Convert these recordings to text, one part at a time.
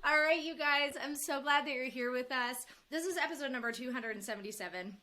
All right, you guys, I'm so glad that you're here with us. This is episode number 277.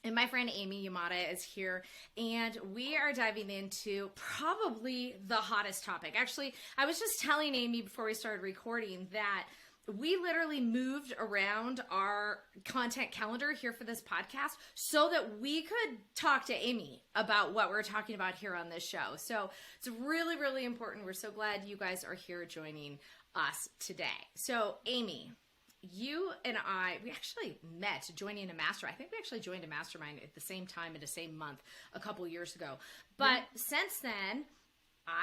And my friend Amy Yamada is here, and we are diving into probably the hottest topic. Actually, I was just telling Amy before we started recording that we literally moved around our content calendar here for this podcast so that we could talk to Amy about what we're talking about here on this show. So it's really, really important. We're so glad you guys are here joining us today. So Amy, you and we actually met joining a mastermind. I think we actually joined a mastermind at the same time in the same month a couple years ago. But since then,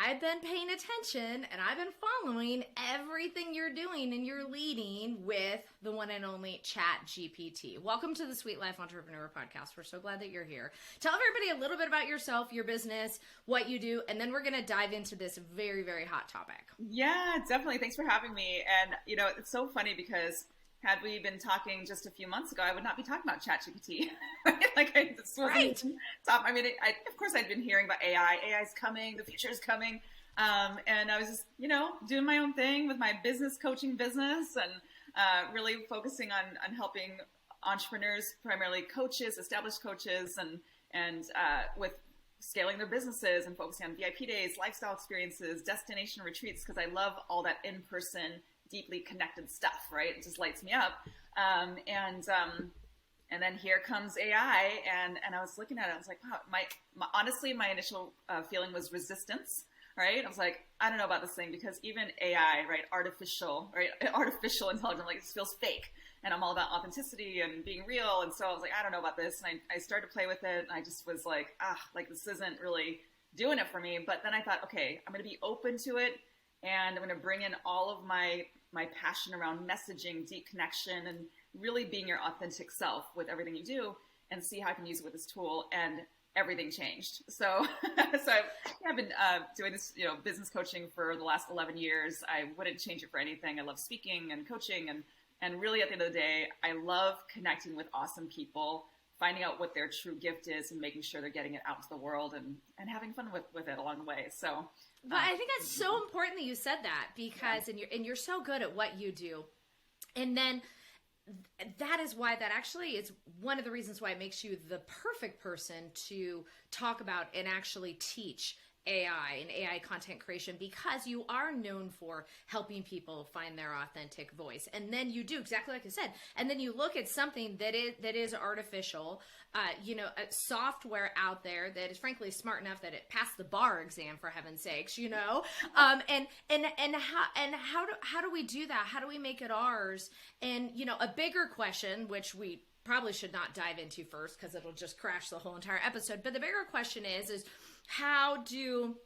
I've been paying attention and I've been following everything you're doing, and you're leading with the one and only ChatGPT. Welcome to the Sweet Life Entrepreneur Podcast. We're so glad that you're here. Tell everybody a little bit about yourself, your business, what you do, and then we're going to dive into this very, very hot topic. Yeah, definitely. Thanks for having me. And, it's so funny because had we been talking just a few months ago, I would not be talking about ChatGPT. Of course I'd been hearing about AI. AI is coming. The future is coming. And I was just, doing my own thing with my business coaching business and really focusing on helping entrepreneurs, primarily coaches, established coaches, and with scaling their businesses and focusing on VIP days, lifestyle experiences, destination retreats, because I love all that in-person, deeply connected stuff, right? It just lights me up. And then here comes AI, and I was looking at it, I was like, wow, honestly, my initial feeling was resistance, right? I was like, I don't know about this thing, because even AI, right, artificial intelligence, like, it feels fake, and I'm all about authenticity and being real, and so I was like, I don't know about this, and I started to play with it, and I just was like, this isn't really doing it for me. But then I thought, okay, I'm going to be open to it, and I'm going to bring in all of my passion around messaging, deep connection, and really being your authentic self with everything you do, and see how I can use it with this tool. And everything changed. So I've been doing this, business coaching for the last 11 years. I wouldn't change it for anything. I love speaking and coaching, and really at the end of the day, I love connecting with awesome people, finding out what their true gift is, and making sure they're getting it out to the world, and having fun with it along the way. So. But I think that's so important that you said that, because and you're so good at what you do. And then that is why that actually is one of the reasons why it makes you the perfect person to talk about and actually teach AI and AI content creation, because you are known for helping people find their authentic voice. And then you do exactly like I said. And then you look at something that is artificial, a software out there that is frankly smart enough that it passed the bar exam, for heaven's sakes, and how do we do that? How do we make it ours? And, a bigger question, which we probably should not dive into first because it'll just crash the whole entire episode. But the bigger question is how do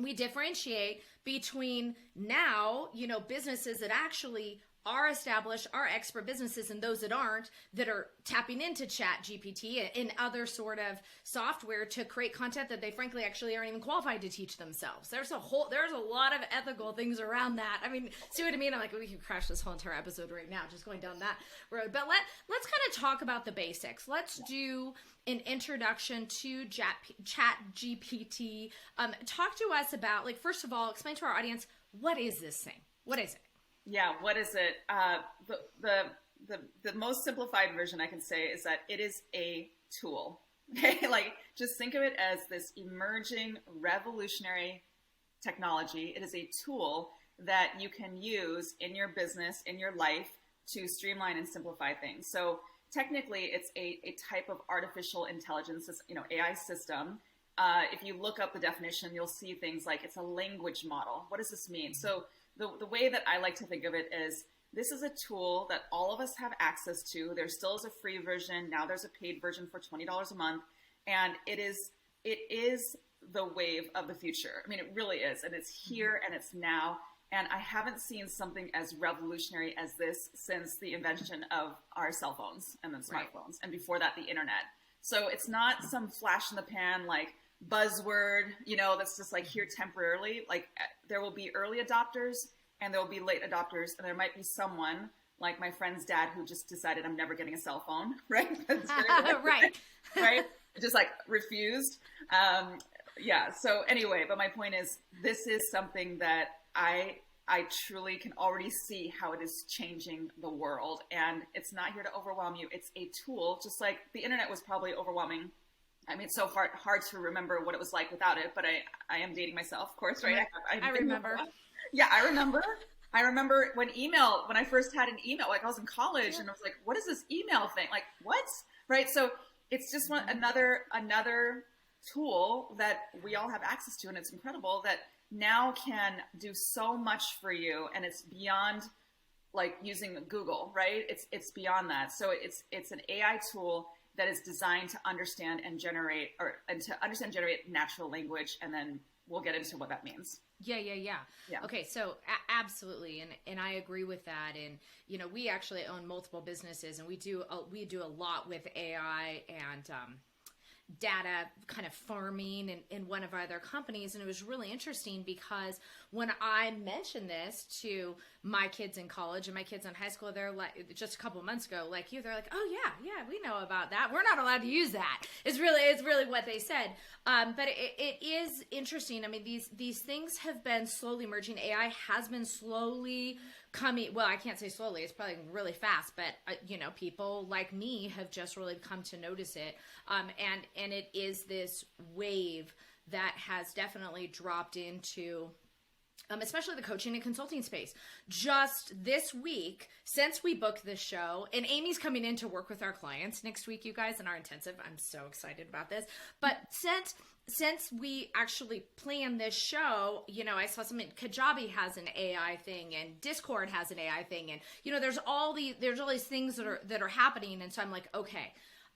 we differentiate between now, businesses that actually are established, are expert businesses, and those that aren't, that are tapping into ChatGPT and other sort of software to create content that they frankly actually aren't even qualified to teach themselves. There's a lot of ethical things around that. I mean, see what I mean? I'm like, we could crash this whole entire episode right now, just going down that road. But let's kind of talk about the basics. Let's do an introduction to ChatGPT. Talk to us about, first of all, explain to our audience, what is this thing? What is it? Yeah, what is it? The most simplified version I can say is that it is a tool. Okay, just think of it as this emerging, revolutionary technology. It is a tool that you can use in your business, in your life, to streamline and simplify things. So technically, it's a type of artificial intelligence, AI system. If you look up the definition, you'll see things like it's a language model. What does this mean? So the way that I like to think of it is, this is a tool that all of us have access to. There still is a free version. Now there's a paid version for $20 a month. And it is the wave of the future. I mean, it really is. And it's here and it's now. And I haven't seen something as revolutionary as this since the invention of our cell phones and then smartphones. And before that, the internet. So it's not some flash in the pan, buzzword, that's just here temporarily. There will be early adopters and there will be late adopters, and there might be someone like my friend's dad who just decided, I'm never getting a cell phone, right? Right? Just refused. So anyway, but my point is, this is something that I I truly can already see how it is changing the world. And it's not here to overwhelm you. It's a tool, just like the internet was probably overwhelming. I mean, it's so hard to remember what it was like without it, but I am dating myself, of course, right? I remember. Yeah, I remember. I remember when I first had an email, like I was in college and I was like, what is this email thing? Like, what? Right? So it's just another tool that we all have access to, and it's incredible that now can do so much for you, and it's beyond like using Google, right? It's beyond that. So it's an AI tool that is designed to understand and generate generate natural language, and then we'll get into what that means. Yeah. Okay, so absolutely, and I agree with that. And we actually own multiple businesses, and we do a lot with AI and data kind of farming in one of our other companies. And it was really interesting because when I mentioned this to my kids in college and my kids in high school, they're like, just a couple of months ago, like you, they're like, oh yeah, we know about that. We're not allowed to use that. It's really what they said. But it is interesting. I mean, these things have been slowly merging. AI has been slowly coming. Well, I can't say slowly. It's probably really fast, but people like me have just really come to notice it. And it is this wave that has definitely dropped into especially the coaching and consulting space. Just this week, since we booked this show, and Amy's coming in to work with our clients next week, you guys, in our intensive. I'm so excited about this. But since we actually planned this show, I saw something. Kajabi has an AI thing, and Discord has an AI thing, and there's all these things that are happening. And so I'm like, okay,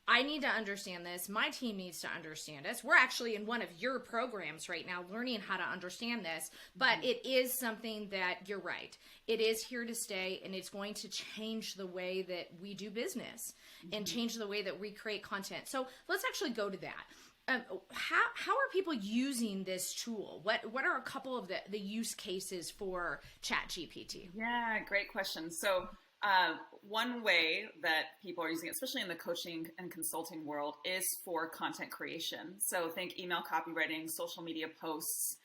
I need to understand this. My team needs to understand this. We're actually in one of your programs right now learning how to understand this, but it is something that you're right. It is here to stay, and it's going to change the way that we do business and change the way that we create content. So let's actually go to that. How are people using this tool? What are a couple of the use cases for ChatGPT? Yeah, great question. So one way that people are using it, especially in the coaching and consulting world, is for content creation. So think email copywriting, social media posts.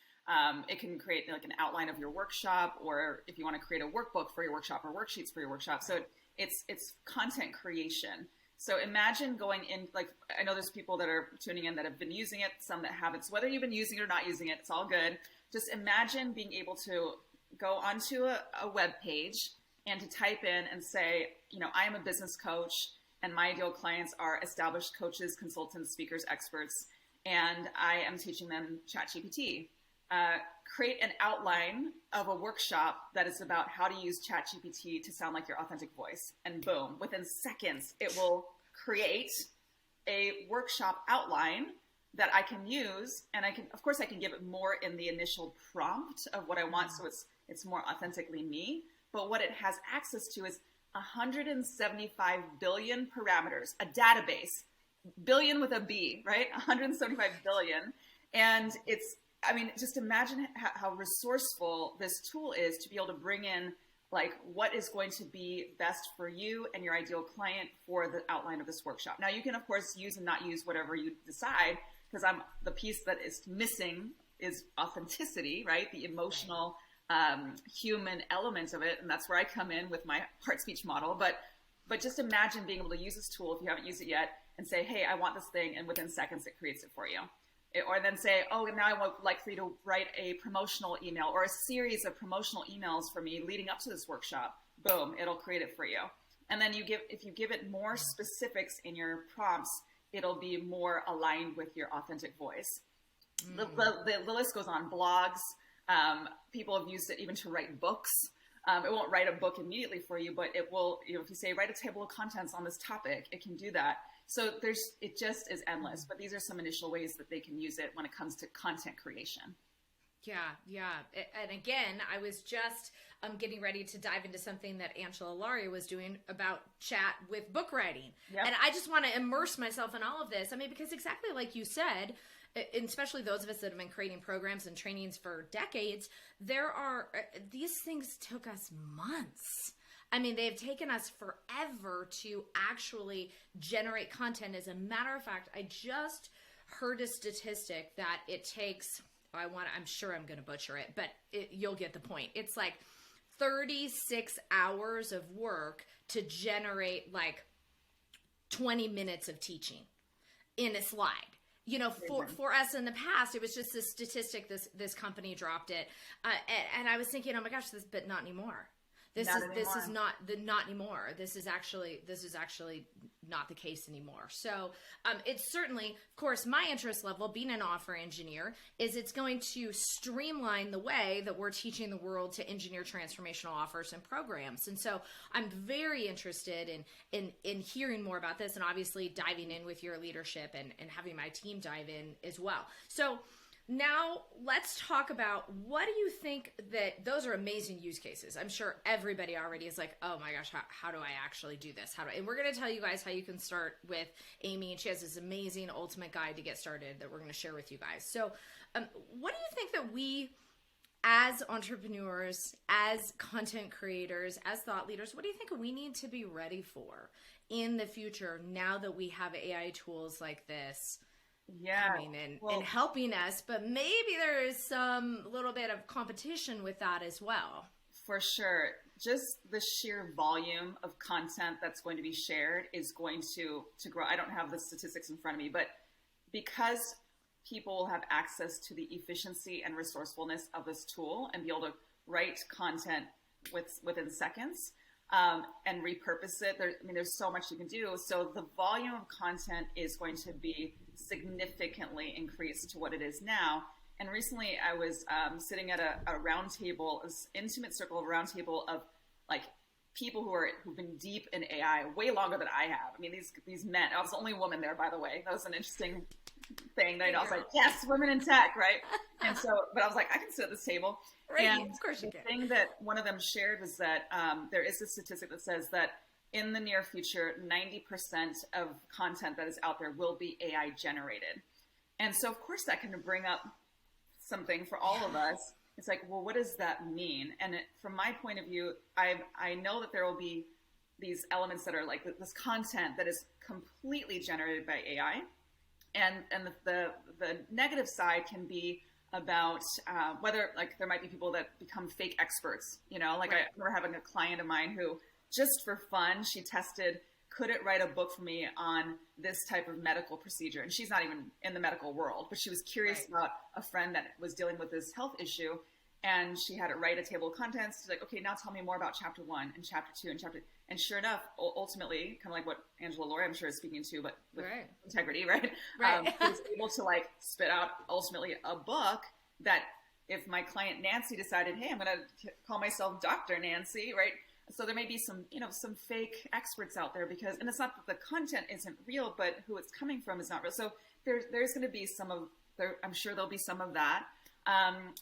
It can create like an outline of your workshop, or if you want to create a workbook for your workshop or worksheets for your workshop. So it's content creation. So imagine going in, like, I know there's people that are tuning in that have been using it, some that haven't. So whether you've been using it or not using it, it's all good. Just imagine being able to go onto a web page and to type in and say, I am a business coach, and my ideal clients are established coaches, consultants, speakers, experts, and I am teaching them ChatGPT. Create an outline of a workshop that is about how to use ChatGPT to sound like your authentic voice. And boom, within seconds, it will create a workshop outline that I can use. And I can give it more in the initial prompt of what I want. So it's more authentically me. But what it has access to is 175 billion parameters, a database, billion with a B, right? 175 billion. And just imagine how resourceful this tool is to be able to bring in like what is going to be best for you and your ideal client for the outline of this workshop. Now you can of course use and not use whatever you decide, because the piece that is missing is authenticity, right? The emotional human element of it. And that's where I come in with my heart speech model. But just imagine being able to use this tool if you haven't used it yet and say, hey, I want this thing. And within seconds, it creates it for you. Or then say, oh, now I would like for you to write a promotional email or a series of promotional emails for me leading up to this workshop. Boom, it'll create it for you. And then if you give it more specifics in your prompts, it'll be more aligned with your authentic voice. The list goes on. Blogs. People have used it even to write books. It won't write a book immediately for you, but it will, if you say write a table of contents on this topic, it can do that. So it just is endless, but these are some initial ways that they can use it when it comes to content creation. Yeah. And again, I was just getting ready to dive into something that Angela Laurie was doing about chat with book writing. Yep. And I just want to immerse myself in all of this. I mean, because exactly like you said, and especially those of us that have been creating programs and trainings for decades, these things took us months. I mean, they've taken us forever to actually generate content. As a matter of fact, I just heard a statistic that it takes, I'm sure I'm going to butcher it, but you'll get the point. It's like 36 hours of work to generate like 20 minutes of teaching in a slide. You know, for us in the past, it was just a statistic. This company dropped it, and I was thinking, oh my gosh, but not anymore. This is not anymore. This is actually not the case anymore. So it's certainly, of course, my interest level, being an offer engineer, is it's going to streamline the way that we're teaching the world to engineer transformational offers and programs. And so I'm very interested in hearing more about this, and obviously diving in with your leadership and having my team dive in as well. So now let's talk about, what do you think that those are amazing use cases? I'm sure everybody already is like, oh my gosh, how do I actually do this? And we're going to tell you guys how you can start with Amy, and she has this amazing ultimate guide to get started that we're going to share with you guys. So what do you think that we, as entrepreneurs, as content creators, as thought leaders, what do you think we need to be ready for in the future now that we have AI tools like this coming in and helping us, but maybe there is some little bit of competition with that as well? For sure. Just the sheer volume of content that's going to be shared is going to grow. I don't have the statistics in front of me, but because people will have access to the efficiency and resourcefulness of this tool and be able to write content within seconds, and repurpose it. There's so much you can do. So the volume of content is going to be significantly increased to what it is now. And recently I was sitting at a round table, an intimate circle of round table of like people who've been deep in AI way longer than I have. I mean, these men, I was the only woman there, by the way. That was an interesting thing. I was like, yes, women in tech, right? And so, but I was like, I can sit at this table. Right, and of course you can. The thing that one of them shared was that there is a statistic that says that in the near future, 90% of content that is out there will be AI generated. And so, of course, that can bring up something for all of us. It's like, well, what does that mean? And from my point of view, I know that there will be these elements that are like this content that is completely generated by AI. And the negative side can be about whether, like, there might be people that become fake experts, you know, like right. I remember having a client of mine who, just for fun, she tested, could it write a book for me on this type of medical procedure? And she's not even in the medical world, but she was curious right. about a friend that was dealing with this health issue. And she had it write a table of contents. She's like, okay, now tell me more about chapter 1 and chapter 2 and chapter. And sure enough, ultimately, kind of like what Angela Laurie, I'm sure, is speaking to, but with right. integrity, right? Right. Was able to like spit out ultimately a book that if my client Nancy decided, hey, I'm going to call myself Dr. Nancy, right? So there may be some, some fake experts out there because, and it's not that the content isn't real, but who it's coming from is not real. So there's going to be some of there. I'm sure there'll be some of that.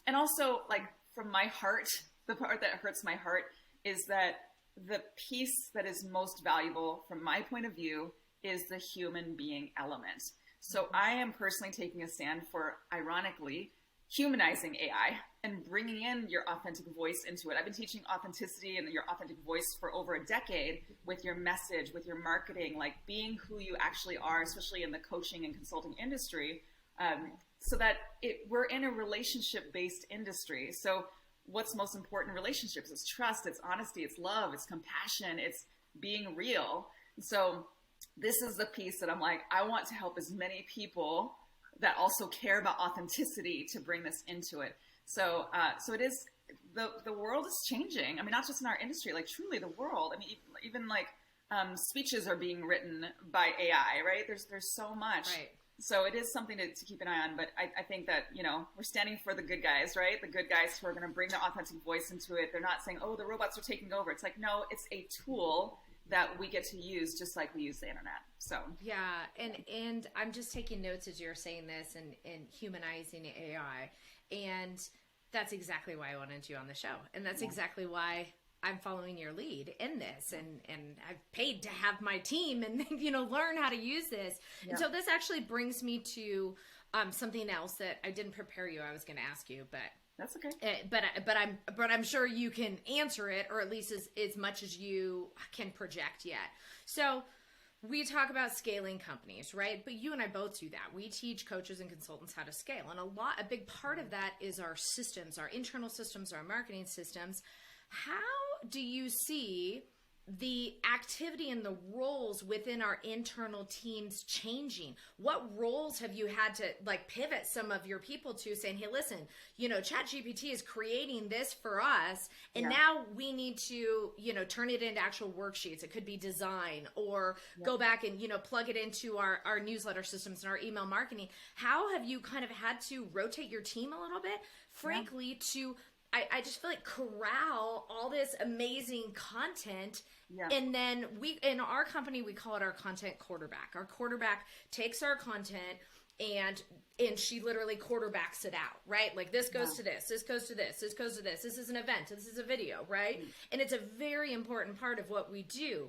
And also, like, from my heart, the part that hurts my heart is that the piece that is most valuable from my point of view is the human being element. So I am personally taking a stand for, ironically, humanizing AI and bringing in your authentic voice into it. I've been teaching authenticity and your authentic voice for over a decade with your message, with your marketing, like being who you actually are, especially in the coaching and consulting industry. So that we're in a relationship-based industry. So what's most important in relationships? It's trust, it's honesty, it's love, it's compassion, it's being real. So this is the piece that I'm like, I want to help as many people that also care about authenticity to bring this into it. So it is, the world is changing. I mean, not just in our industry, like truly the world. I mean, even like speeches are being written by AI, right? There's so much. Right. So it is something to keep an eye on, but I think that, we're standing for the good guys, right? The good guys who are going to bring their authentic voice into it. They're not saying, oh, the robots are taking over. It's like, no, it's a tool that we get to use just like we use the internet. So yeah, and I'm just taking notes as you're saying this and humanizing AI, and that's exactly why I wanted you on the show, and that's exactly why I'm following your lead in this, and I've paid to have my team and learn how to use this. Yeah. And so this actually brings me to something else that I didn't prepare you. I was going to ask you, but that's okay. But I'm sure you can answer it, or at least as much as you can project yet. So we talk about scaling companies, right? But you and I both do that. We teach coaches and consultants how to scale. And a big part of that is our systems, our internal systems, our marketing systems. How do you see the activity and the roles within our internal teams changing? What roles have you had to like pivot some of your people to, saying, hey, listen, you know, ChatGPT is creating this for us, and now we need to, you know, turn it into actual worksheets. It could be design, or go back and, you know, plug it into our newsletter systems and our email marketing. How have you kind of had to rotate your team a little bit, frankly, to I just feel like corral all this amazing content. And then in our company, we call it our content quarterback. Our quarterback takes our content and she literally quarterbacks it out, right? Like this goes to this goes to this goes to this. This is an event. This is a video, right? And it's a very important part of what we do.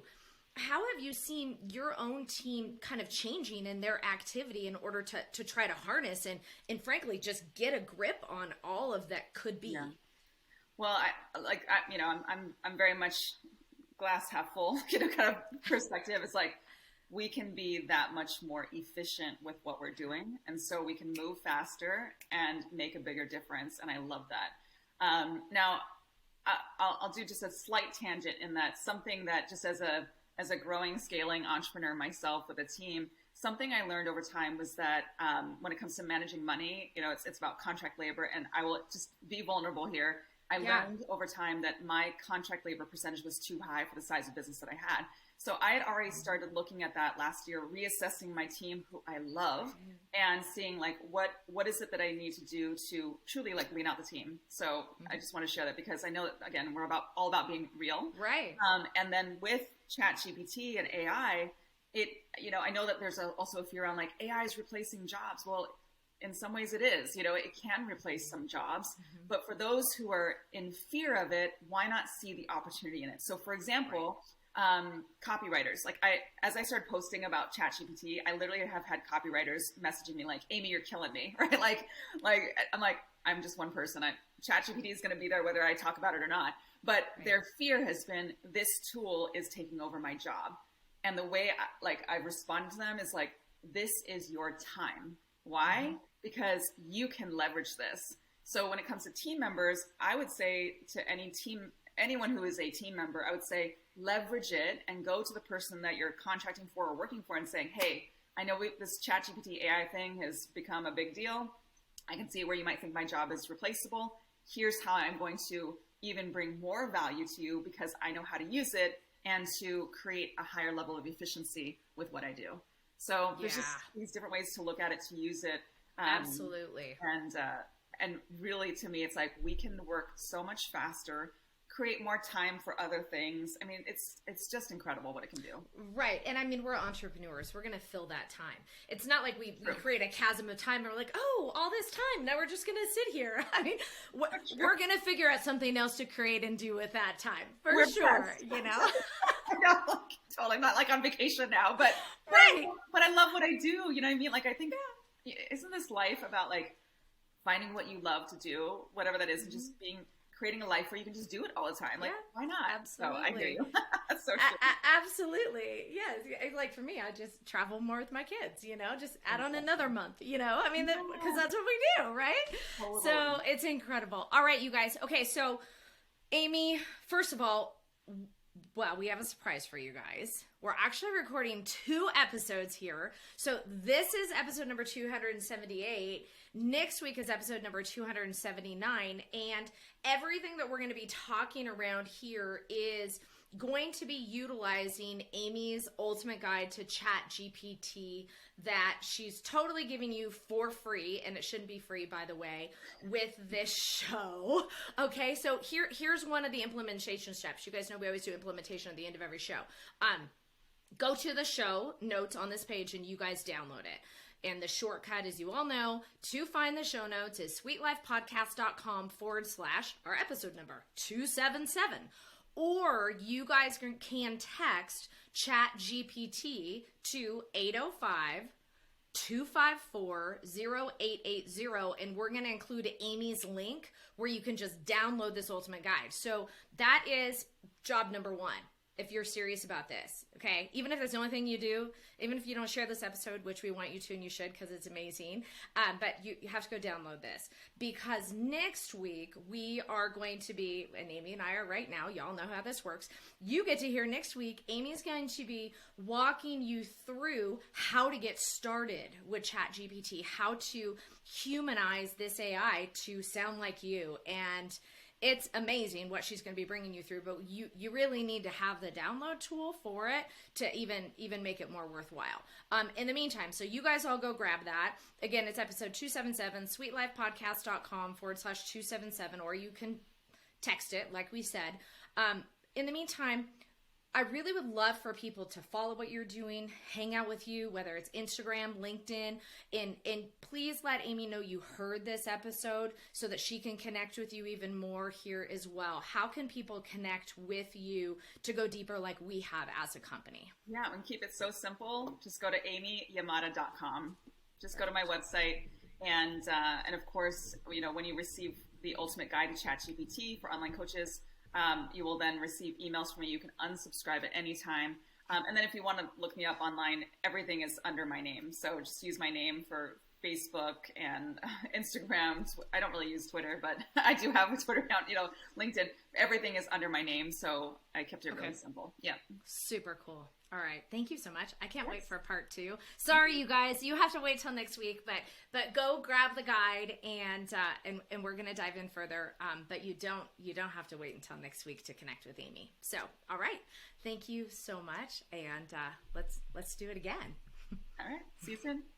How have you seen your own team kind of changing in their activity in order to try to harness and frankly, just get a grip on all of that could be? Well, I'm very much glass half full, you know, kind of perspective. It's like we can be that much more efficient with what we're doing, and so we can move faster and make a bigger difference. And I love that. Now, I'll do just a slight tangent in that something that just as a growing, scaling entrepreneur myself with a team. Something I learned over time was that when it comes to managing money, you know, it's about contract labor, and I will just be vulnerable here. I learned over time that my contract labor percentage was too high for the size of business that I had. So I had already started looking at that last year, reassessing my team, who I love, and seeing like what is it that I need to do to truly like lean out the team. So I just want to share that because I know that, again, we're all about being real. Right. And then with ChatGPT and AI, I know that there's also a fear around like AI is replacing jobs. Well, in some ways it is, you know, it can replace some jobs, but for those who are in fear of it, why not see the opportunity in it? So for example, copywriters, like as I started posting about ChatGPT, I literally have had copywriters messaging me like, Amy, you're killing me, right? Like I'm like, I'm just one person. ChatGPT is going to be there whether I talk about it or not, but their fear has been this tool is taking over my job. And the way I respond to them is like, this is your time. Why? Because you can leverage this. So when it comes to team members, I would say to anyone who is a team member, I would say leverage it and go to the person that you're contracting for or working for and saying, hey, I know this ChatGPT AI thing has become a big deal. I can see where you might think my job is replaceable. Here's how I'm going to even bring more value to you because I know how to use it and to create a higher level of efficiency with what I do. So there's just these different ways to look at it, to use it. Absolutely. And really, to me, it's like we can work so much faster, create more time for other things. I mean, it's just incredible what it can do. Right. And I mean, we're entrepreneurs. We're going to fill that time. It's not like we create a chasm of time and we're like, oh, all this time, now we're just going to sit here. I mean, we're going to figure out something else to create and do with that time. We're sure, best. You know? I know, totally. I'm not like on vacation now, but but I love what I do. You know what I mean? Like, I think, isn't this life about like finding what you love to do, whatever that is, and just creating a life where you can just do it all the time. Like, why not? Absolutely. So I hear you. That's so true. Absolutely. Yeah. Like for me, I just travel more with my kids, you know, just add on another month, you know, I mean, because that's what we do, right? Totally. So it's incredible. All right, you guys. Okay. So Amy, first of all, well, we have a surprise for you guys. We're actually recording 2 episodes here. So this is episode number 278. Next week is episode number 279. And everything that we're going to be talking around here is going to be utilizing Amy's ultimate guide to ChatGPT that she's totally giving you for free, and it shouldn't be free, by the way, with this show. Okay, so here's one of the implementation steps. You guys know we always do implementation at the end of every show. Go to the show notes on this page and you guys download it. And the shortcut, as you all know, to find the show notes is sweetlifepodcast.com / our episode number 277. Or you guys can text ChatGPT to 805-254-0880, and we're going to include Amy's link where you can just download this ultimate guide. So that is job number 1. if you're serious about this, okay? Even if it's the only thing you do, even if you don't share this episode, which we want you to and you should because it's amazing, but you have to go download this, because next week we are going to be, and Amy and I are right now, y'all know how this works. You get to hear next week, Amy's going to be walking you through how to get started with ChatGPT, how to humanize this AI to sound like you. And it's amazing what she's going to be bringing you through, but you really need to have the download tool for it to even make it more worthwhile. In the meantime, so you guys all go grab that. Again, it's episode 277, sweetlifepodcast.com/277, or you can text it, like we said. In the meantime, I really would love for people to follow what you're doing, hang out with you, whether it's Instagram, LinkedIn, and please let Amy know you heard this episode so that she can connect with you even more here as well. How can people connect with you to go deeper like we have as a company? Yeah, and keep it so simple. Just go to amyyamada.com. Just go to my website. And of course, you know, when you receive the ultimate guide to ChatGPT for online coaches, you will then receive emails from me. You can unsubscribe at any time. And then if you want to look me up online, everything is under my name. So just use my name for Facebook and Instagram. I don't really use Twitter, but I do have a Twitter account, you know, LinkedIn. Everything is under my name. So I kept it really simple. Yeah. Super cool. All right. Thank you so much. I can't wait for part 2. Sorry, you guys, you have to wait till next week, but go grab the guide and we're going to dive in further. But you don't have to wait until next week to connect with Amy. So, all right. Thank you so much. And let's do it again. All right. See you soon.